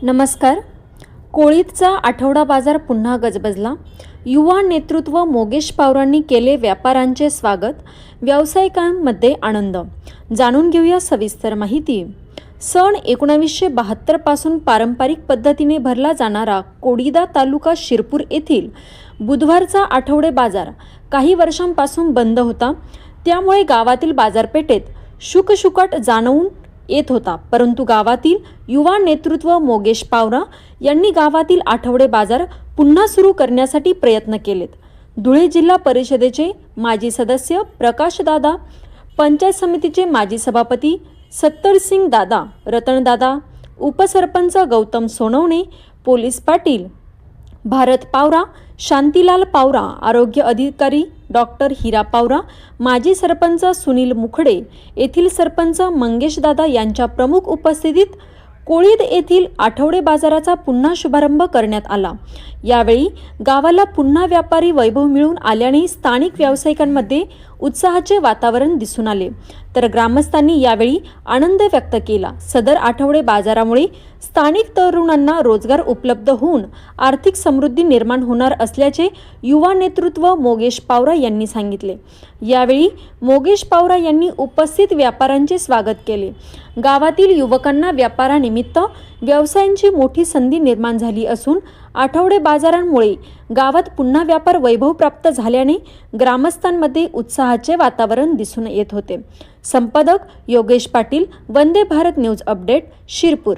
नमस्कार. कोळीदचा आठवडा बाजार पुन्हा गजबजला. युवा नेतृत्व मोगेश पवारांनी केले व्यापाऱ्यांचे स्वागत. व्यावसायिकांमध्ये आनंद. जाणून घेऊया सविस्तर माहिती. सन 1972 पासून पारंपरिक पद्धतीने भरला जाणारा कोळीदा तालुका शिरपूर येथील बुधवारचा आठवडे बाजार काही वर्षांपासून बंद होता. त्यामुळे गावातील बाजारपेठेत शुकशुकाट जाणवून येत होता. परंतु गावातील युवा नेतृत्व मोगेश पवार यांनी गावातील आठवडे बाजार पुन्हा सुरू करण्यासाठी प्रयत्न केलेत. धुळे जिल्हा परिषदेचे माजी सदस्य प्रकाशदादा, पंचायत समितीचे माजी सभापती सत्तरसिंग दादा, रतनदादा, उपसरपंच गौतम सोनवणे, पोलीस पाटील भारत पवार, शांतीलाल पवार, आरोग्य अधिकारी डॉक्टर हिरा पवार, माजी सरपंच सुनील मुखडे, येथील सरपंच मंगेशदादा यांच्या प्रमुख उपस्थितीत कोळीद येथील आठवडे बाजाराचा पुन्हा शुभारंभ करण्यात आला. यावेळी गावाला पुन्हा व्यापारी वैभव मिळून आल्याने स्थानिक व्यावसायिकांमध्ये उत्साहाचे वातावरण दिसून आले, तर ग्रामस्थांनी यावेळी आनंद व्यक्त केला. सदर आठवडे बाजारामुळे स्थानिक तरुणांना रोजगार उपलब्ध होऊन आर्थिक समृद्धी निर्माण होणार असल्याचे युवा नेतृत्व मोगेश पवार यांनी सांगितले. यावेळी मोगेश पवार यांनी उपस्थित व्यापाऱ्यांचे स्वागत केले. गावातील युवकांना व्यापारानिमित्त व्यवसायांची मोठी संधी निर्माण झाली असून आठवडे बाजारांमुळे गावात पुन्हा व्यापार वैभव प्राप्त झाल्याने ग्रामस्थांमध्ये उत्साहाचे वातावरण दिसून येत होते. संपादक योगेश पाटील, वंदे भारत न्यूज अपडेट, शिरपूर.